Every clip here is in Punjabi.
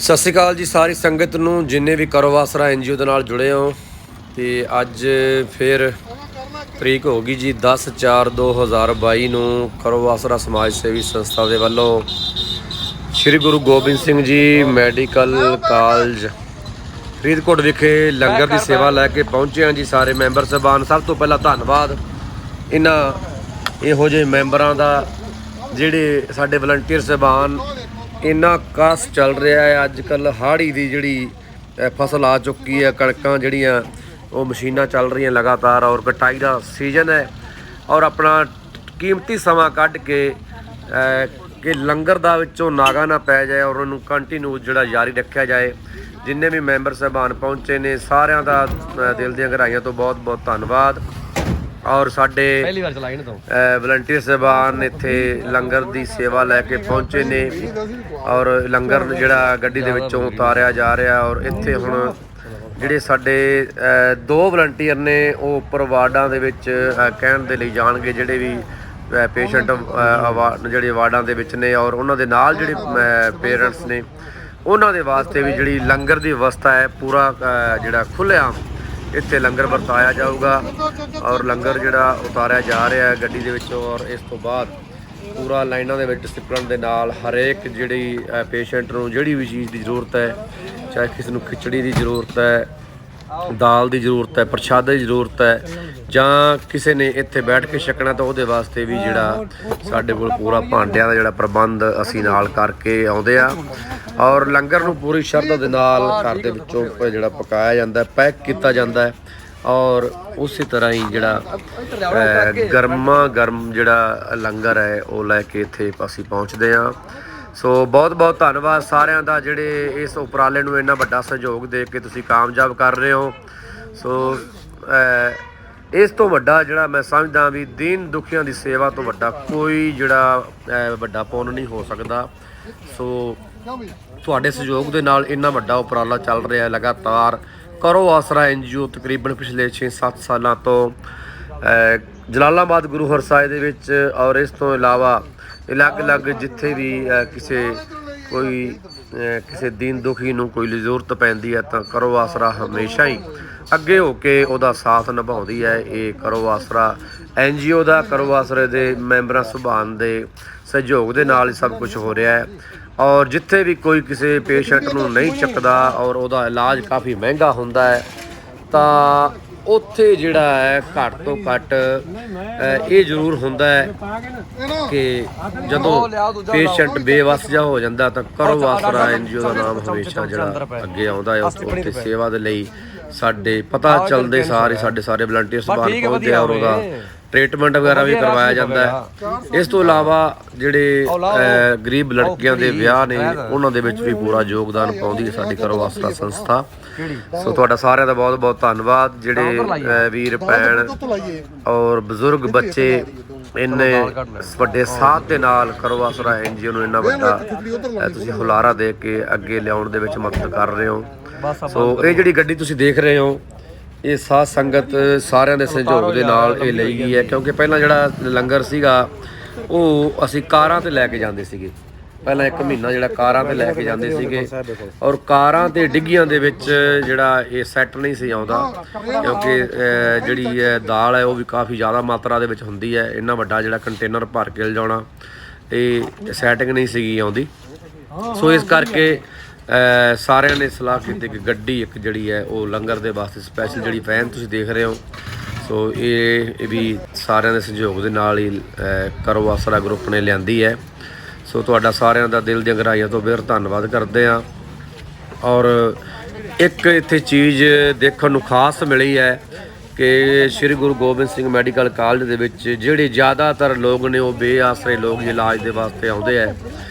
ਸਤਿ ਸ਼੍ਰੀ ਅਕਾਲ ਜੀ ਸਾਰੀ ਸੰਗਤ ਨੂੰ ਜਿੰਨੇ ਵੀ ਕਰੋ ਆਸਰਾ NGO ਦੇ ਨਾਲ ਜੁੜੇ ਹੋ। ਤੇ ਅੱਜ ਫਿਰ ਤਰੀਕ ਹੋ ਗਈ ਜੀ 10/4/2022 ਨੂੰ ਕਰੋ ਆਸਰਾ ਸਮਾਜ ਸੇਵੀ ਸੰਸਥਾ ਦੇ ਵੱਲੋਂ ਸ਼੍ਰੀ ਗੁਰੂ ਗੋਬਿੰਦ ਸਿੰਘ ਜੀ ਮੈਡੀਕਲ ਕਾਲਜ ਫਰੀਦਕੋਟ ਵਿਖੇ ਲੰਗਰ ਦੀ ਸੇਵਾ ਲੈ ਕੇ ਪਹੁੰਚੇ ਹਾਂ ਜੀ। ਸਾਰੇ ਮੈਂਬਰ ਸਾਹਿਬਾਨ, ਸਭ ਤੋਂ ਪਹਿਲਾਂ ਧੰਨਵਾਦ ਇਹਨਾਂ ਇਹੋ ਜਿਹੇ ਮੈਂਬਰਾਂ ਦਾ ਜਿਹੜੇ ਸਾਡੇ ਵਲੰਟੀਅਰ ਸਾਹਿਬਾਨ। ਇੰਨਾ ਕਾਸ ਚੱਲ ਰਿਹਾ ਹੈ ਅੱਜ ਕੱਲ੍ਹ, ਹਾੜੀ ਦੀ ਜਿਹੜੀ ਫਸਲ ਆ ਚੁੱਕੀ ਹੈ, ਕਣਕਾਂ ਜਿਹੜੀਆਂ ਉਹ ਮਸ਼ੀਨਾਂ ਚੱਲ ਰਹੀਆਂ ਲਗਾਤਾਰ, ਔਰ ਕਟਾਈ ਦਾ ਸੀਜ਼ਨ ਹੈ। ਔਰ ਆਪਣਾ ਕੀਮਤੀ ਸਮਾਂ ਕੱਢ ਕੇ ਕਿ ਲੰਗਰ ਦਾ ਵਿੱਚੋਂ ਨਾਗਾ ਨਾ ਪੈ ਜਾਏ ਔਰ ਉਹਨੂੰ ਕੰਟੀਨਿਊ ਜਿਹੜਾ ਜਾਰੀ ਰੱਖਿਆ ਜਾਏ। ਜਿੰਨੇ ਵੀ ਮੈਂਬਰ ਸਾਹਿਬਾਨ ਪਹੁੰਚੇ ਨੇ ਸਾਰਿਆਂ ਦਾ ਦਿਲ ਦੀਆਂ ਗਹਿਰਾਈਆਂ ਤੋਂ ਬਹੁਤ ਬਹੁਤ ਧੰਨਵਾਦ। ਔਰ ਸਾਡੇ ਵਲੰਟੀਅਰ ਸਾਹਿਬਾਨ ਇੱਥੇ ਲੰਗਰ ਦੀ ਸੇਵਾ ਲੈ ਕੇ ਪਹੁੰਚੇ ਨੇ ਔਰ ਲੰਗਰ ਜਿਹੜਾ ਗੱਡੀ ਦੇ ਵਿੱਚੋਂ ਉਤਾਰਿਆ ਜਾ ਰਿਹਾ। ਔਰ ਇੱਥੇ ਹੁਣ ਜਿਹੜੇ ਸਾਡੇ 2 ਵਲੰਟੀਅਰ ਨੇ ਉਹ ਉੱਪਰ ਵਾਰਡਾਂ ਦੇ ਵਿੱਚ ਕਹਿਣ ਦੇ ਲਈ ਜਾਣਗੇ, ਜਿਹੜੇ ਵੀ ਪੇਸ਼ੈਂਟ ਜਿਹੜੇ ਵਾਰਡਾਂ ਦੇ ਵਿੱਚ ਨੇ, ਔਰ ਉਹਨਾਂ ਦੇ ਨਾਲ ਜਿਹੜੇ ਪੇਰੈਂਟਸ ਨੇ ਉਹਨਾਂ ਦੇ ਵਾਸਤੇ ਵੀ ਜਿਹੜੀ ਲੰਗਰ ਦੀ ਵਿਵਸਥਾ ਹੈ ਪੂਰਾ ਜਿਹੜਾ ਖੁੱਲ੍ਹਿਆ ਇੱਥੇ ਲੰਗਰ ਵਰਤਾਇਆ ਜਾਊਗਾ। ਔਰ ਲੰਗਰ ਜਿਹੜਾ ਉਤਾਰਿਆ ਜਾ ਰਿਹਾ ਹੈ ਗੱਡੀ ਦੇ ਵਿੱਚੋਂ। ਔਰ ਇਸ ਤੋਂ ਬਾਅਦ ਪੂਰਾ ਲਾਈਨਾਂ ਦੇ ਵਿੱਚ ਸਿੱਪਣ ਦੇ ਨਾਲ ਹਰੇਕ ਜਿਹੜੀ ਪੇਸ਼ੈਂਟ ਨੂੰ ਜਿਹੜੀ ਵੀ ਚੀਜ਼ ਦੀ ਜ਼ਰੂਰਤ ਹੈ, ਚਾਹੇ ਕਿਸੇ ਨੂੰ ਖਿਚੜੀ ਦੀ ਜ਼ਰੂਰਤ ਹੈ, ਦਾਲ ਦੀ ਜ਼ਰੂਰਤ ਹੈ, ਪ੍ਰਸ਼ਾਦੇ ਦੀ ਜ਼ਰੂਰਤ ਹੈ, ਜਾਂ ਕਿਸੇ ਨੇ ਇੱਥੇ ਬੈਠ ਕੇ ਛਕਣਾ ਤਾਂ ਉਹਦੇ ਵਾਸਤੇ ਵੀ ਜਿਹੜਾ ਸਾਡੇ ਕੋਲ ਪੂਰਾ ਭਾਂਡਿਆਂ ਦਾ ਜਿਹੜਾ ਪ੍ਰਬੰਧ ਅਸੀਂ ਨਾਲ ਕਰਕੇ ਆਉਂਦੇ ਆ। ਔਰ ਲੰਗਰ ਨੂੰ ਪੂਰੀ ਸ਼ਰਧਾ ਦੇ ਨਾਲ ਘਰ ਦੇ ਵਿੱਚੋਂ ਜਿਹੜਾ ਪਕਾਇਆ ਜਾਂਦਾ, ਪੈਕ ਕੀਤਾ ਜਾਂਦਾ, ਔਰ ਉਸੇ ਤਰ੍ਹਾਂ ਹੀ ਜਿਹੜਾ ਗਰਮਾ ਗਰਮ ਜਿਹੜਾ ਲੰਗਰ ਹੈ ਉਹ ਲੈ ਕੇ ਇੱਥੇ ਅਸੀਂ ਪਹੁੰਚਦੇ ਹਾਂ। ਸੋ ਬਹੁਤ ਬਹੁਤ ਧੰਨਵਾਦ ਸਾਰਿਆਂ ਦਾ ਜਿਹੜੇ ਇਸ ਉਪਰਾਲੇ ਨੂੰ ਇੰਨਾ ਵੱਡਾ ਸਹਿਯੋਗ ਦੇ ਕੇ ਤੁਸੀਂ ਕਾਮਯਾਬ ਕਰ ਰਹੇ ਹੋ। ਸੋ ਇਸ ਤੋਂ ਵੱਡਾ ਜਿਹੜਾ ਮੈਂ ਸਮਝਦਾ ਵੀ ਦੀਨ ਦੁਖੀਆਂ ਦੀ ਸੇਵਾ ਤੋਂ ਵੱਡਾ ਕੋਈ ਜਿਹੜਾ ਵੱਡਾ ਪੁੰਨ ਨਹੀਂ ਹੋ ਸਕਦਾ। ਸੋ ਤੁਹਾਡੇ ਸਹਿਯੋਗ ਦੇ ਨਾਲ ਇੰਨਾ ਵੱਡਾ ਉਪਰਾਲਾ ਚੱਲ ਰਿਹਾ ਲਗਾਤਾਰ। ਕਰੋ ਆਸਰਾ NGO ਤਕਰੀਬਨ ਪਿਛਲੇ 6-7 ਸਾਲਾਂ ਤੋਂ ਜਲਾਲਾਬਾਦ ਗੁਰੂ ਹਰਸਾਏ ਦੇ ਵਿੱਚ ਔਰ ਇਸ ਤੋਂ ਇਲਾਵਾ ਅਲੱਗ-ਅਲੱਗ ਜਿੱਥੇ ਵੀ ਕਿਸੇ ਦੀਨ ਦੁਖੀ ਨੂੰ ਕੋਈ ਜ਼ਰੂਰਤ ਪੈਂਦੀ ਹੈ ਤਾਂ ਕਰੋ ਆਸਰਾ ਹਮੇਸ਼ਾ ਹੀ ਅੱਗੇ ਹੋ ਕੇ ਉਹਦਾ ਸਾਥ ਨਿਭਾਉਂਦੀ ਹੈ। ਇਹ ਕਰੋ ਆਸਰਾ NGO ਦਾ, ਕਰੋ ਆਸਰੇ ਦੇ ਮੈਂਬਰਾਂ ਸੁਭਾਨ ਦੇ ਸਹਿਯੋਗ ਦੇ ਨਾਲ ਹੀ ਸਭ ਕੁਝ ਹੋ ਰਿਹਾ ਹੈ। ਔਰ ਜਿੱਥੇ ਵੀ ਕੋਈ ਕਿਸੇ ਪੇਸ਼ੈਂਟ ਨੂੰ ਨਹੀਂ ਚੱਕਦਾ ਔਰ ਉਹਦਾ ਇਲਾਜ ਕਾਫੀ ਮਹਿੰਗਾ ਹੁੰਦਾ ਹੈ ਤਾਂ ਉੱਥੇ ਜਿਹੜਾ ਹੈ ਘੱਟ ਤੋਂ ਘੱਟ ਇਹ ਜ਼ਰੂਰ ਹੁੰਦਾ ਹੈ ਕਿ ਜਦੋਂ ਪੇਸ਼ੈਂਟ ਬੇਵੱਸ ਜਿਹਾ ਹੋ ਜਾਂਦਾ ਤਾਂ ਕਰੋ ਆਸਰਾ NGO ਦਾ ਨਾਮ ਹਮੇਸ਼ਾ ਜਿਹੜਾ ਅੱਗੇ ਆਉਂਦਾ ਹੈ। ਉੱਥੇ ਸੇਵਾ ਦੇ ਲਈ ਸਾਡੇ ਪਤਾ ਚੱਲਦੇ ਸਾਰੇ ਸਾਰੇ ਵਲੰਟੀਅਰ ਸਭਾਨ ਪਹੁੰਚਦੇ ਆ ਔਰ ਉਹਦਾ ਟ੍ਰੀਟਮੈਂਟ ਵਗੈਰਾ ਵੀ ਕਰਵਾਇਆ ਜਾਂਦਾ ਹੈ। ਇਸ ਤੋਂ ਇਲਾਵਾ ਜਿਹੜੇ ਗਰੀਬ ਲੜਕੀਆਂ ਦੇ ਵਿਆਹ ਨੇ ਉਹਨਾਂ ਦੇ ਵਿੱਚ ਵੀ ਪੂਰਾ ਯੋਗਦਾਨ ਪਾਉਂਦੀ ਹੈ ਸਾਡੀ ਕਰੋ ਆਸਰਾ ਸੰਸਥਾ। ਸੋ ਤੁਹਾਡਾ ਸਾਰਿਆਂ ਦਾ ਬਹੁਤ ਬਹੁਤ ਧੰਨਵਾਦ। ਜਿਹੜੇ ਵੀਰ ਭੈਣ ਔਰ ਬਜ਼ੁਰਗ ਬੱਚੇ ਇੰਨੇ ਵੱਡੇ ਸਾਥ ਦੇ ਨਾਲ ਕਰੋ ਆਸਰਾ NGO ਨੂੰ ਇੰਨਾ ਵੱਡਾ ਤੁਸੀਂ ਹੁਲਾਰਾ ਦੇ ਕੇ ਅੱਗੇ ਲਿਆਉਣ ਦੇ ਵਿੱਚ ਮਦਦ ਕਰ ਰਹੇ ਹੋ। ਸੋ ਇਹ ਜਿਹੜੀ ਗੱਡੀ ਤੁਸੀਂ ਦੇਖ ਰਹੇ ਹੋ ਇਹ ਸਾਧ ਸੰਗਤ ਸਾਰਿਆਂ ਦੇ ਸਹਿਯੋਗ ਦੇ ਨਾਲ ਇਹ ਲਈ ਗਈ ਹੈ, ਕਿਉਂਕਿ ਪਹਿਲਾਂ ਜਿਹੜਾ ਲੰਗਰ ਸੀਗਾ ਉਹ ਅਸੀਂ ਕਾਰਾਂ ਤੇ ਲੈ ਕੇ ਜਾਂਦੇ ਸੀਗੇ। ਪਹਿਲਾਂ 1 ਮਹੀਨਾ ਜਿਹੜਾ ਕਾਰਾਂ ਤੇ ਲੈ ਕੇ ਜਾਂਦੇ ਸੀਗੇ ਔਰ ਕਾਰਾਂ ਤੇ ਡਿੱਗੀਆਂ ਦੇ ਵਿੱਚ ਜਿਹੜਾ ਇਹ ਸੈੱਟ ਨਹੀਂ ਸੀ ਆਉਂਦਾ, ਕਿਉਂਕਿ ਜਿਹੜੀ ਦਾਲ ਹੈ ਉਹ ਵੀ ਕਾਫੀ ਜ਼ਿਆਦਾ ਮਾਤਰਾ ਦੇ ਵਿੱਚ ਹੁੰਦੀ ਹੈ। ਇੰਨਾ ਵੱਡਾ ਜਿਹੜਾ ਕੰਟੇਨਰ ਭਰ ਕੇ ਲਿਜਾਉਣਾ ਇਹ ਸੈਟਿੰਗ ਨਹੀਂ ਸੀਗੀ ਆਉਂਦੀ। ਸੋ ਇਸ ਕਰਕੇ ਸਾਰਿਆਂ ਨੇ ਸਲਾਹ ਕੀਤੀ ਕਿ ਗੱਡੀ ਇੱਕ ਜਿਹੜੀ ਹੈ ਉਹ ਲੰਗਰ ਦੇ ਵਾਸਤੇ ਸਪੈਸ਼ਲ ਜਿਹੜੀ ਵੈਨ ਤੁਸੀਂ ਦੇਖ ਰਹੇ ਹੋ, ਸੋ ਇਹ ਵੀ ਸਾਰਿਆਂ ਦੇ ਸਹਿਯੋਗ ਦੇ ਨਾਲ ਹੀ ਕਰੋ ਆਸਰਾ ਗਰੁੱਪ ਨੇ ਲਿਆਂਦੀ ਹੈ। ਸੋ ਤੁਹਾਡਾ ਸਾਰਿਆਂ ਦਾ ਦਿਲ ਦੀਆਂ ਗਹਿਰਾਈਆਂ ਤੋਂ ਫਿਰ ਧੰਨਵਾਦ ਕਰਦੇ ਹਾਂ। ਔਰ ਇੱਕ ਇੱਥੇ ਚੀਜ਼ ਦੇਖਣ ਨੂੰ ਖਾਸ ਮਿਲੀ ਹੈ ਕਿ ਸ਼੍ਰੀ ਗੁਰੂ ਗੋਬਿੰਦ ਸਿੰਘ ਮੈਡੀਕਲ ਕਾਲਜ ਦੇ ਵਿੱਚ ਜਿਹੜੇ ਜ਼ਿਆਦਾਤਰ ਲੋਕ ਨੇ ਉਹ ਬੇਆਸਰੇ ਲੋਕ ਇਲਾਜ ਦੇ ਵਾਸਤੇ ਆਉਂਦੇ ਹੈ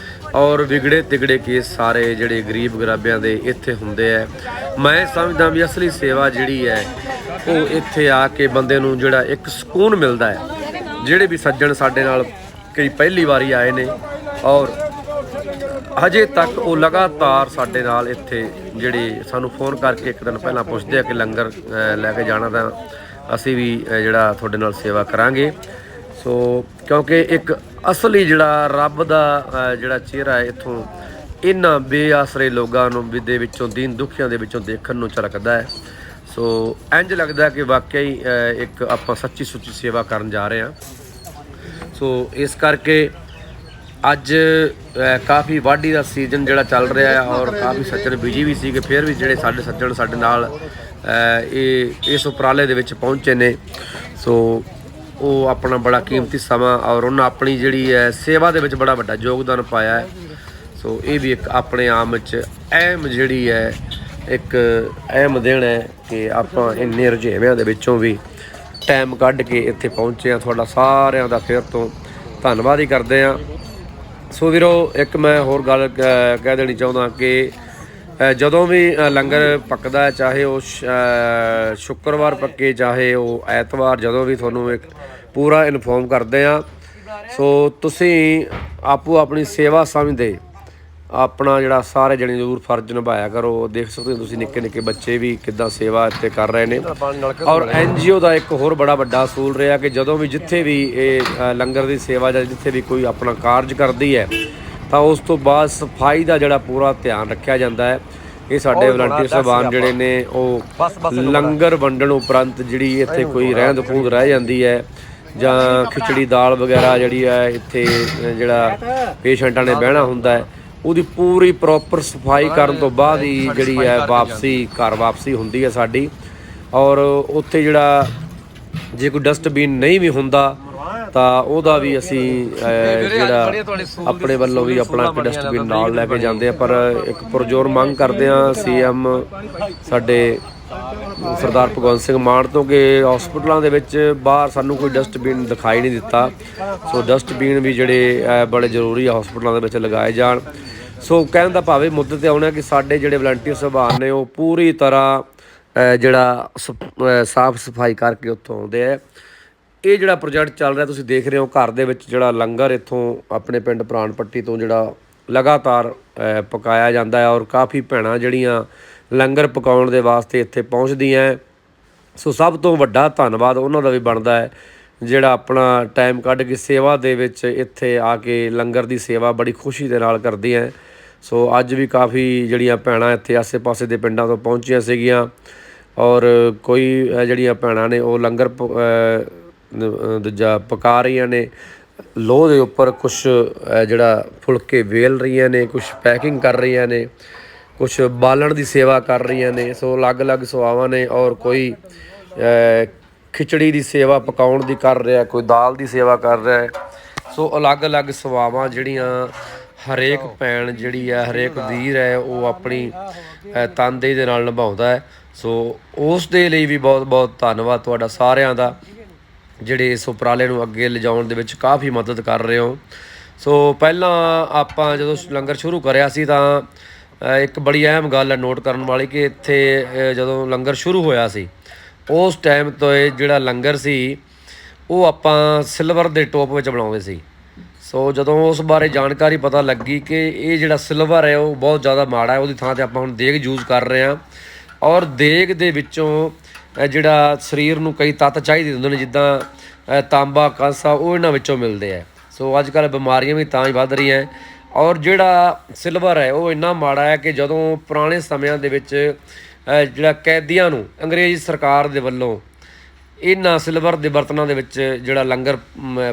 ਔਰ ਵਿਗੜੇ ਤਿਗੜੇ ਕੇਸ ਸਾਰੇ ਜਿਹੜੇ ਗਰੀਬ ਗਰਾਬਿਆਂ ਦੇ ਇੱਥੇ ਹੁੰਦੇ ਹੈ। ਮੈਂ ਸਮਝਦਾ ਵੀ ਅਸਲੀ ਸੇਵਾ ਜਿਹੜੀ ਹੈ ਉਹ ਇੱਥੇ ਆ ਕੇ ਬੰਦੇ ਨੂੰ ਜਿਹੜਾ ਇੱਕ ਸਕੂਨ ਮਿਲਦਾ ਹੈ। ਜਿਹੜੇ ਵੀ ਸੱਜਣ ਸਾਡੇ ਨਾਲ ਕਈ ਪਹਿਲੀ ਵਾਰੀ ਆਏ ਨੇ ਔਰ ਹਜੇ ਤੱਕ ਉਹ ਲਗਾਤਾਰ ਸਾਡੇ ਨਾਲ ਇੱਥੇ ਜਿਹੜੇ ਸਾਨੂੰ ਫੋਨ ਕਰਕੇ ਇੱਕ ਦਿਨ ਪਹਿਲਾਂ ਪੁੱਛਦੇ ਆ ਕਿ ਲੰਗਰ ਲੈ ਕੇ ਜਾਣਾ ਤਾਂ ਅਸੀਂ ਵੀ ਜਿਹੜਾ ਤੁਹਾਡੇ ਨਾਲ ਸੇਵਾ ਕਰਾਂਗੇ। ਸੋ ਕਿਉਂਕਿ ਇੱਕ ਅਸਲੀ ਜਿਹੜਾ ਰੱਬ ਦਾ ਜਿਹੜਾ ਚਿਹਰਾ ਹੈ ਇੱਥੋਂ ਇਹਨਾਂ ਬੇਆਸਰੇ ਲੋਕਾਂ ਨੂੰ ਵੀ ਦੇ ਵਿੱਚੋਂ ਦੀਨ ਦੁਖੀਆਂ ਦੇ ਵਿੱਚੋਂ ਦੇਖਣ ਨੂੰ ਝਲਕਦਾ ਹੈ। ਸੋ ਇੰਝ ਲੱਗਦਾ ਕਿ ਵਾਕਿਆ ਹੀ ਇੱਕ ਆਪਾਂ ਸੱਚੀ ਸੁੱਚੀ ਸੇਵਾ ਕਰਨ ਜਾ ਰਹੇ ਹਾਂ। ਸੋ ਇਸ ਕਰਕੇ ਅੱਜ ਕਾਫੀ ਵਾਢੀ ਦਾ ਸੀਜ਼ਨ ਜਿਹੜਾ ਚੱਲ ਰਿਹਾ ਹੈ ਔਰ ਕਾਫੀ ਸੱਜਣ ਬਿਜੀ ਵੀ ਸੀਗੇ, ਫਿਰ ਵੀ ਜਿਹੜੇ ਸਾਡੇ ਸੱਜਣ ਸਾਡੇ ਨਾਲ ਇਹ ਇਸ ਉਪਰਾਲੇ ਦੇ ਵਿੱਚ ਪਹੁੰਚੇ ਨੇ। ਸੋ ਉਹ ਆਪਣਾ ਬੜਾ ਕੀਮਤੀ ਸਮਾਂ ਔਰ ਉਹਨਾਂ ਆਪਣੀ ਜਿਹੜੀ ਹੈ ਸੇਵਾ ਦੇ ਵਿੱਚ ਬੜਾ ਵੱਡਾ ਯੋਗਦਾਨ ਪਾਇਆ ਹੈ। ਸੋ ਇਹ ਵੀ ਇੱਕ ਆਪਣੇ ਆਪ ਵਿੱਚ ਅਹਿਮ ਜਿਹੜੀ ਹੈ ਇੱਕ ਅਹਿਮ ਦਿਨ ਹੈ ਕਿ ਆਪਾਂ ਇੰਨੇ ਰੁਝੇਵਿਆਂ ਦੇ ਵਿੱਚੋਂ ਵੀ ਟਾਈਮ ਕੱਢ ਕੇ ਇੱਥੇ ਪਹੁੰਚੇ ਹਾਂ। ਤੁਹਾਡਾ ਸਾਰਿਆਂ ਦਾ ਫਿਰ ਤੋਂ ਧੰਨਵਾਦ ਹੀ ਕਰਦੇ ਹਾਂ। ਸੋ ਵੀਰੋ, ਇੱਕ ਮੈਂ ਹੋਰ ਗੱਲ ਕਹਿ ਦੇਣੀ ਚਾਹੁੰਦਾ ਕਿ ਜਦੋਂ ਵੀ ਲੰਗਰ ਪੱਕਦਾ, ਚਾਹੇ ਉਹ ਸ਼ੁੱਕਰਵਾਰ ਪੱਕੇ ਚਾਹੇ ਉਹ ਐਤਵਾਰ, ਜਦੋਂ ਵੀ ਤੁਹਾਨੂੰ ਇੱਕ ਪੂਰਾ ਇਨਫੋਰਮ ਕਰਦੇ ਹਾਂ। ਸੋ ਤੁਸੀਂ ਆਪੋ ਆਪਣੀ ਸੇਵਾ ਸਮਝਦੇ ਆਪਣਾ ਜਿਹੜਾ ਸਾਰੇ ਜਣੇ ਜ਼ਰੂਰ ਫਰਜ਼ ਨਿਭਾਇਆ ਕਰੋ। ਦੇਖ ਸਕਦੇ ਹੋ ਤੁਸੀਂ ਨਿੱਕੇ ਨਿੱਕੇ ਬੱਚੇ ਵੀ ਕਿੱਦਾਂ ਸੇਵਾ ਇੱਥੇ ਕਰ ਰਹੇ ਨੇ। ਔਰ NGO ਦਾ ਇੱਕ ਹੋਰ ਬੜਾ ਵੱਡਾ ਅਸੂਲ ਰਿਹਾ ਕਿ ਜਦੋਂ ਵੀ ਜਿੱਥੇ ਵੀ ਇਹ ਲੰਗਰ ਦੀ ਸੇਵਾ ਜਾਂ ਜਿੱਥੇ ਵੀ ਕੋਈ ਆਪਣਾ ਕਾਰਜ ਕਰਦੀ ਹੈ ਤਾਂ ਉਸ ਤੋਂ ਬਾਅਦ ਸਫਾਈ ਦਾ ਜਿਹੜਾ ਪੂਰਾ ਧਿਆਨ ਰੱਖਿਆ ਜਾਂਦਾ ਹੈ। ਇਹ ਸਾਡੇ ਵਲੰਟੀਅਰ ਸਾਹਿਬਾਨ ਜਿਹੜੇ ਨੇ ਉਹ ਲੰਗਰ ਵੰਡਣ ਉਪਰੰਤ ਜਿਹੜੀ ਇੱਥੇ ਕੋਈ ਰਹਿੰਦ ਖੂੰਹਦ ਰਹਿ ਜਾਂਦੀ ਹੈ ਜਾਂ ਖਿਚੜੀ ਦਾਲ ਵਗੈਰਾ ਜਿਹੜੀ ਹੈ ਇੱਥੇ ਜਿਹੜਾ ਪੇਸ਼ੈਂਟਾਂ ਨੇ ਬਹਿਣਾ ਹੁੰਦਾ ਹੈ, ਉਹਦੀ ਪੂਰੀ ਪ੍ਰੋਪਰ ਸਫਾਈ ਕਰਨ ਤੋਂ ਬਾਅਦ ਹੀ ਜਿਹੜੀ ਹੈ ਘਰ ਵਾਪਸੀ ਹੁੰਦੀ ਹੈ ਸਾਡੀ। ਔਰ ਉੱਥੇ ਜਿਹੜਾ ਜੇ ਕੋਈ ਡਸਟਬਿਨ ਨਹੀਂ ਵੀ ਹੁੰਦਾ ਤਾਂ ਉਹਦਾ ਵੀ ਅਸੀਂ ਜਿਹੜਾ ਆਪਣੇ ਵੱਲੋਂ ਵੀ ਆਪਣਾ ਇੱਕ ਡਸਟਬਿਨ ਨਾਲ ਲੈ ਕੇ ਜਾਂਦੇ ਆ। ਪਰ ਇੱਕ ਪੁਰਜ਼ੋਰ ਮੰਗ ਕਰਦੇ ਆ CM ਸਾਡੇ ਸਰਦਾਰ ਭਗਵੰਤ ਸਿੰਘ ਮਾਨ ਤੋਂ ਕਿ ਹਸਪਤਾਲਾਂ ਦੇ ਵਿੱਚ ਬਾਹਰ ਸਾਨੂੰ ਕੋਈ ਡਸਟਬਿਨ ਦਿਖਾਈ ਨਹੀਂ ਦਿੱਤਾ। ਸੋ ਡਸਟਬਿਨ ਵੀ ਜਿਹੜੇ ਬੜੇ ਜ਼ਰੂਰੀ ਆ ਹਸਪਤਾਲਾਂ ਦੇ ਵਿੱਚ ਲਗਾਏ ਜਾਣ। ਸੋ ਕਹਿਣ ਦਾ ਭਾਵੇਂ ਮੁੱਦੇ 'ਤੇ ਆਉਣਾ ਕਿ ਸਾਡੇ ਜਿਹੜੇ ਵਲੰਟੀਅਰ ਸਾਹਿਬਾਨ ਨੇ ਉਹ ਪੂਰੀ ਤਰ੍ਹਾਂ ਜਿਹੜਾ ਸਾਫ਼ ਸਫਾਈ ਕਰਕੇ ਉੱਥੋਂ ਆਉਂਦੇ ਹੈ। ਇਹ ਜਿਹੜਾ ਪ੍ਰੋਜੈਕਟ ਚੱਲ ਰਿਹਾ ਤੁਸੀਂ ਦੇਖ ਰਹੇ ਹੋ, ਘਰ ਦੇ ਵਿੱਚ ਜਿਹੜਾ ਲੰਗਰ ਇੱਥੋਂ ਆਪਣੇ ਪਿੰਡ ਪ੍ਰਾਣ ਪੱਟੀ ਤੋਂ ਜਿਹੜਾ ਲਗਾਤਾਰ ਪਕਾਇਆ ਜਾਂਦਾ ਹੈ ਔਰ ਕਾਫੀ ਭੈਣਾਂ ਜਿਹੜੀਆਂ ਲੰਗਰ ਪਕਾਉਣ ਦੇ ਵਾਸਤੇ ਇੱਥੇ ਪਹੁੰਚਦੀਆਂ। ਸੋ ਸਭ ਤੋਂ ਵੱਡਾ ਧੰਨਵਾਦ ਉਹਨਾਂ ਦਾ ਵੀ ਬਣਦਾ ਹੈ ਜਿਹੜਾ ਆਪਣਾ ਟਾਈਮ ਕੱਢ ਕੇ ਸੇਵਾ ਦੇ ਵਿੱਚ ਇੱਥੇ ਆ ਕੇ ਲੰਗਰ ਦੀ ਸੇਵਾ ਬੜੀ ਖੁਸ਼ੀ ਦੇ ਨਾਲ ਕਰਦੀਆਂ। ਸੋ ਅੱਜ ਵੀ ਕਾਫੀ ਜਿਹੜੀਆਂ ਭੈਣਾਂ ਇੱਥੇ ਆਸੇ-ਪਾਸੇ ਦੇ ਪਿੰਡਾਂ ਤੋਂ ਪਹੁੰਚੀਆਂ ਸੀਗੀਆਂ ਔਰ ਕੋਈ ਜਿਹੜੀਆਂ ਭੈਣਾਂ ਨੇ ਉਹ ਲੰਗਰ ਦੂਜਾ ਪਕਾ ਰਹੀਆਂ ਨੇ ਲੋਹ ਦੇ ਉੱਪਰ, ਕੁਛ ਜਿਹੜਾ ਫੁਲਕੇ ਵੇਲ ਰਹੀਆਂ ਨੇ, ਕੁਛ ਪੈਕਿੰਗ ਕਰ ਰਹੀਆਂ ਨੇ, ਕੁਛ ਬਾਲਣ ਦੀ ਸੇਵਾ ਕਰ ਰਹੀਆਂ ਨੇ। ਸੋ ਅਲੱਗ-ਅਲੱਗ ਸੇਵਾਵਾਂ ਨੇ ਔਰ ਕੋਈ ਖਿਚੜੀ ਦੀ ਸੇਵਾ ਪਕਾਉਣ ਦੀ ਕਰ ਰਿਹਾ, ਕੋਈ ਦਾਲ ਦੀ ਸੇਵਾ ਕਰ ਰਿਹਾ ਹੈ। ਸੋ ਅਲੱਗ-ਅਲੱਗ ਸੇਵਾਵਾਂ ਜਿਹੜੀਆਂ ਹਰੇਕ ਭੈਣ ਜਿਹੜੀ ਹੈ ਹਰੇਕ ਵੀਰ ਹੈ ਉਹ ਆਪਣੀ ਤਨਦੇਹੀ ਦੇ ਨਾਲ ਨਿਭਾਉਂਦਾ ਹੈ। ਸੋ ਉਸ ਦੇ ਲਈ ਵੀ ਬਹੁਤ-ਬਹੁਤ ਧੰਨਵਾਦ ਤੁਹਾਡਾ ਸਾਰਿਆਂ ਦਾ ਜਿਹੜੇ ਇਸ ਉਪਰਾਲੇ ਨੂੰ ਅੱਗੇ ਲਿਜਾਉਣ ਦੇ ਵਿੱਚ ਕਾਫੀ ਮਦਦ ਕਰ ਰਹੇ ਹੋ। ਸੋ ਪਹਿਲਾਂ ਆਪਾਂ ਜਦੋਂ ਲੰਗਰ ਸ਼ੁਰੂ ਕਰਿਆ ਸੀ ਤਾਂ ਇੱਕ ਬੜੀ ਅਹਿਮ ਗੱਲ ਹੈ ਨੋਟ ਕਰਨ ਵਾਲੀ ਕਿ ਇੱਥੇ ਜਦੋਂ ਲੰਗਰ ਸ਼ੁਰੂ ਹੋਇਆ ਸੀ ਉਸ ਟਾਈਮ ਤੋਂ ਇਹ ਜਿਹੜਾ ਲੰਗਰ ਸੀ ਉਹ ਆਪਾਂ ਸਿਲਵਰ ਦੇ ਟੋਪ ਵਿੱਚ ਬਣਾਉਂਦੇ ਸੀ। ਸੋ ਜਦੋਂ ਉਸ ਬਾਰੇ ਜਾਣਕਾਰੀ ਪਤਾ ਲੱਗੀ ਕਿ ਇਹ ਜਿਹੜਾ ਸਿਲਵਰ ਹੈ ਉਹ ਬਹੁਤ ਜ਼ਿਆਦਾ ਮਾੜਾ ਹੈ, ਉਹਦੀ ਥਾਂ 'ਤੇ ਆਪਾਂ ਹੁਣ ਦੇਗ ਯੂਜ਼ ਕਰ ਰਹੇ ਹਾਂ ਔਰ ਦੇਗ ਦੇ ਵਿੱਚੋਂ ਜਿਹੜਾ ਸਰੀਰ ਨੂੰ ਕਈ ਤੱਤ ਚਾਹੀਦੇ ਹੁੰਦੇ ਨੇ ਜਿੱਦਾਂ ਤਾਂਬਾ ਕਾਂਸਾ, ਉਹ ਇਹਨਾਂ ਵਿੱਚੋਂ ਮਿਲਦੇ ਹੈ। ਸੋ ਅੱਜ ਕੱਲ੍ਹ ਬਿਮਾਰੀਆਂ ਵੀ ਤਾਂ ਹੀ ਵੱਧ ਰਹੀਆਂ ਔਰ ਜਿਹੜਾ ਸਿਲਵਰ ਹੈ ਉਹ ਇੰਨਾ ਮਾੜਾ ਹੈ ਕਿ ਜਦੋਂ ਪੁਰਾਣੇ ਸਮਿਆਂ ਦੇ ਵਿੱਚ ਜਿਹੜਾ ਕੈਦੀਆਂ ਨੂੰ ਅੰਗਰੇਜ਼ ਸਰਕਾਰ ਦੇ ਵੱਲੋਂ ਇਹਨਾਂ ਸਿਲਵਰ ਦੇ ਬਰਤਨਾਂ ਦੇ ਵਿੱਚ ਜਿਹੜਾ ਲੰਗਰ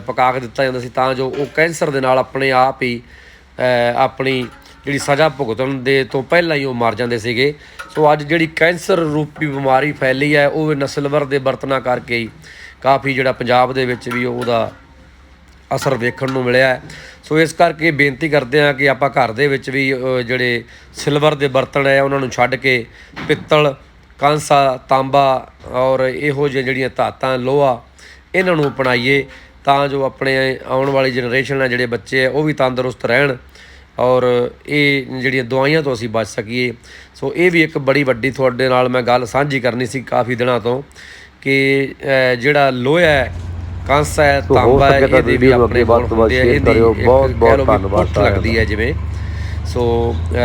ਪਕਾ ਕੇ ਦਿੱਤਾ ਜਾਂਦਾ ਸੀ ਤਾਂ ਜੋ ਉਹ ਕੈਂਸਰ ਦੇ ਨਾਲ ਆਪਣੇ ਆਪ ਹੀ ਆਪਣੀ ਜਿਹੜੀ ਸਜ਼ਾ ਭੁਗਤਣ ਦੇ ਤੋਂ ਪਹਿਲਾਂ ਹੀ ਉਹ ਮਰ ਜਾਂਦੇ ਸੀਗੇ। ਸੋ ਅੱਜ ਜਿਹੜੀ ਕੈਂਸਰ ਰੂਪੀ ਬਿਮਾਰੀ ਫੈਲੀ ਹੈ ਉਹ ਇਹਨਾਂ ਸਿਲਵਰ ਦੇ ਬਰਤਨਾਂ ਕਰਕੇ ਹੀ ਕਾਫੀ ਜਿਹੜਾ ਪੰਜਾਬ ਦੇ ਵਿੱਚ ਵੀ ਉਹਦਾ ਅਸਰ ਵੇਖਣ ਨੂੰ ਮਿਲਿਆ। ਸੋ ਇਸ ਕਰਕੇ ਬੇਨਤੀ ਕਰਦੇ ਹਾਂ ਕਿ ਆਪਾਂ ਘਰ ਦੇ ਵਿੱਚ ਵੀ ਜਿਹੜੇ ਸਿਲਵਰ ਦੇ ਬਰਤਨ ਹੈ ਉਹਨਾਂ ਨੂੰ ਛੱਡ ਕੇ ਪਿੱਤਲ, ਕਾਂਸਾ, ਤਾਂਬਾ ਔਰ ਇਹੋ ਜਿਹੇ ਜਿਹੜੀਆਂ ਧਾਤਾਂ, ਲੋਹਾ, ਇਹਨਾਂ ਨੂੰ ਅਪਣਾਈਏ ਤਾਂ ਜੋ ਆਪਣੇ ਆਉਣ ਵਾਲੀ ਜਨਰੇਸ਼ਨ ਹੈ ਜਿਹੜੇ ਬੱਚੇ ਹੈ ਉਹ ਵੀ ਤੰਦਰੁਸਤ ਰਹਿਣ ਔਰ ਇਹ ਜਿਹੜੀਆਂ ਦਵਾਈਆਂ ਤੋਂ ਅਸੀਂ ਬਚ ਸਕੀਏ। ਸੋ ਇਹ ਵੀ ਇੱਕ ਬੜੀ ਵੱਡੀ ਤੁਹਾਡੇ ਨਾਲ ਮੈਂ ਗੱਲ ਸਾਂਝੀ ਕਰਨੀ ਸੀ ਕਾਫੀ ਦਿਨਾਂ ਤੋਂ ਕਿ ਜਿਹੜਾ ਲੋਹਾ ਹੈ, ਕਾਂਸਾ ਹੈ, ਤਾਂਬਾ ਹੈ, ਇਹਦੇ ਵੀ ਆਪਣੇ ਗੁਣ ਹੁੰਦੇ ਆ, ਇਹਦੀ ਬਹੁਤ ਧੰਨਵਾਦ ਲੱਗਦੀ ਹੈ ਜਿਵੇਂ। ਸੋ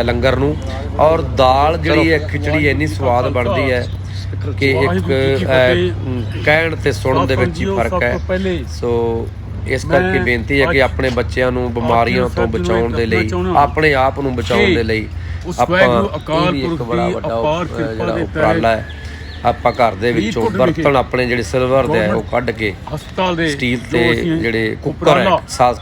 ਲੰਗਰ ਨੂੰ ਔਰ ਦਾਲ ਜਿਹੜੀ ਹੈ ਖਿਚੜੀ ਇੰਨੀ ਸਵਾਦ ਬਣਦੀ ਹੈ ਕਿ ਇੱਕ ਕਹਿਣ ਤੇ ਸੁਣਨ ਦੇ ਵਿੱਚ ਹੀ ਫਰਕ ਹੈ। ਸੋ ਇਸ ਕਰਕੇ ਬੇਨਤੀ ਹੈ ਕਿ ਆਪਣੇ ਬੱਚਿਆਂ ਨੂੰ ਬਿਮਾਰੀਆਂ ਤੋਂ ਬਚਾਉਣ ਦੇ ਲਈ, ਆਪਣੇ ਆਪ ਨੂੰ ਬਚਾਉਣ ਦੇ ਲਈ ਆਪਾਂ ਇਹ ਵੀ ਇੱਕ ਬੜਾ ਵੱਡਾ ਜਿਹੜਾ ਉਪਰਾਲਾ ਹੈ। ਆਪਾਂ ਘਰ ਦੇ ਵਿੱਚੋਂ ਬਰਤਨ ਆਪਣੇ ਜਿਹੜੇ ਸਿਲਵਰ ਦੇ ਹੈ ਉਹ ਕੱਢ ਕੇ ਸਟੀਲ ਤੇ ਜਿਹੜੇ ਕੁੱਕਰ ਹੈ,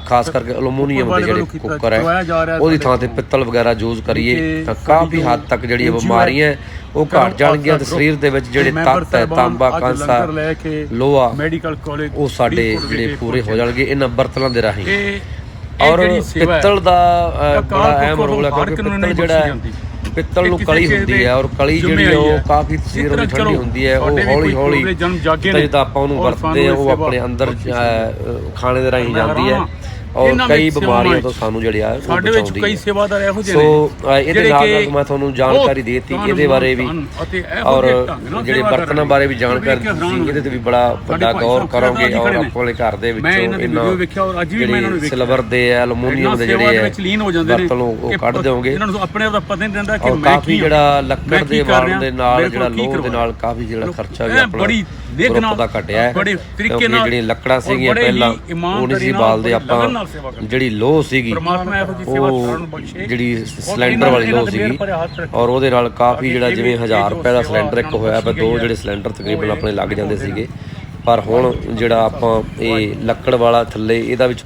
ਖਾਸ ਕਰਕੇ ਐਲੂਮੀਨੀਅਮ ਦੇ ਜਿਹੜੇ ਕੁੱਕਰ ਹੈ ਉਹਦੀ ਥਾਂ ਤੇ ਪਿੱਤਲ ਵਗੈਰਾ ਯੂਜ਼ ਕਰੀਏ ਤਾਂ ਕਾਫੀ ਹੱਦ ਤੱਕ ਜਿਹੜੀਆਂ ਬਿਮਾਰੀਆਂ ਉਹ ਘਟ ਜਾਣਗੀਆਂ ਤੇ ਸਰੀਰ ਦੇ ਵਿੱਚ ਜਿਹੜੇ ਤੱਤ ਹੈ, ਤਾਂਬਾ, ਕਾਂਸਾ, ਲੋਹਾ, ਉਹ ਸਾਡੇ ਜਿਹੜੇ ਪੂਰੇ ਹੋ ਜਾਣਗੇ ਇਹਨਾਂ ਬਰਤਨਾਂ ਦੇ ਰਾਹੀਂ। ਔਰ ਪਿੱਤਲ ਦਾ ਬੜਾ ਅਹਿਮ ਰੋਲ ਹੈ ਕਿਉਂਕਿ ਪਿੱਤਲ ਜਿਹੜਾ ਹੈ, ਪਿੱਤਲ ਨੂੰ ਕਲੀ ਹੁੰਦੀ ਹੈ ਔਰ ਕਲੀ ਜਿਹੜੀ ਉਹ ਕਾਫੀ ਤਸੀਰ ਉਹਦੀ ਠੰਡੀ ਹੁੰਦੀ ਹੈ, ਉਹ ਹੌਲੀ ਹੌਲੀ ਜਿੱਦਾਂ ਆਪਾਂ ਉਹਨੂੰ ਵਰਤਦੇ ਹਾਂ ਉਹ ਆਪਣੇ ਅੰਦਰ ਖਾਣੇ ਦੇ ਰਾਹੀਂ ਜਾਂਦੀ ਹੈ ਔਰ ਕਈ ਬਿਮਾਰੀਆਂ ਤੋਂ ਸਾਨੂੰ ਜਿਹੜਿਆ ਸਾਡੇ ਵਿੱਚ ਕਈ ਸੇਵਾਦਾਰ ਇਹੋ ਜਿਹੇ ਸੋ ਇਹਦੇ ਨਾਲ ਮੈਂ ਤੁਹਾਨੂੰ ਜਾਣਕਾਰੀ ਦੇ ਦਿੱਤੀ ਇਹਦੇ ਬਾਰੇ ਵੀ ਔਰ ਜਿਹੜੇ ਬਰਤਨਾਂ ਬਾਰੇ ਵੀ ਜਾਣਕਾਰੀ ਦਿੱਤੀ, ਇਹਦੇ ਤੇ ਵੀ ਬੜਾ ਵੱਡਾ ਗੌਰ ਕਰੋਗੇ ਔਰ ਆਪਣੇ ਘਰ ਦੇ ਵਿੱਚੋਂ ਇਹਨਾਂ ਜਿਹੜੇ ਸਿਲਵਰ ਦੇ ਐਲੂਮੀਨੀਅਮ ਦੇ ਜਿਹੜੇ ਹੈ ਬਰਤਨ ਉਹ ਕੱਢ ਦਿਓਗੇ। ਇਹਨਾਂ ਨੂੰ ਆਪਣੇ ਆਪ ਦਾ ਪਤਾ ਨਹੀਂ ਰਹਿੰਦਾ ਕਿ ਮੈਂ ਕਾਫੀ ਜਿਹੜਾ ਲੱਕੜ ਦੇ ਵਾਰਨ ਦੇ ਨਾਲ ਜਿਹੜਾ ਲੋਹ ਦੇ ਨਾਲ ਕਾਫੀ ਜਿਹੜਾ ਖਰਚਾ ਵੀ ਆਪਣਾ ਗਰੁੱਪ ਦਾ ਘਟਿਆ ਹੈ ਕਿਉਂਕਿ ਜਿਹੜੀਆਂ ਲੱਕੜਾਂ ਸੀਗੀਆਂ ਪਹਿਲਾਂ ਉਹ ਨਹੀਂ ਸੀ ਬਾਲਦੇ ਆਪਾਂ, ਜਿਹੜੀ ਲੋਹ ਸੀਗੀ ਉਹ ਜਿਹੜੀ ਸਿਲੰਡਰ ਵਾਲੀ ਲੋਹ ਸੀਗੀ ਔਰ ਉਹਦੇ ਨਾਲ ਕਾਫੀ ਜਿਹੜਾ ਜਿਵੇਂ 1000 ਰੁਪਏ ਦਾ ਸਿਲੰਡਰ ਇੱਕ ਹੋਇਆ ਪਰ 2 ਜਿਹੜੇ ਸਿਲੰਡਰ ਤਕਰੀਬਨ ਆਪਣੇ ਲੱਗ ਜਾਂਦੇ ਸੀਗੇ। ਪਰ ਹੁਣ ਜਿਹੜਾ ਆਪਾਂ ਇਹ ਲੱਕੜ ਵਾਲਾ ਥੱਲੇ ਇਹਦਾ ਵਿੱਚ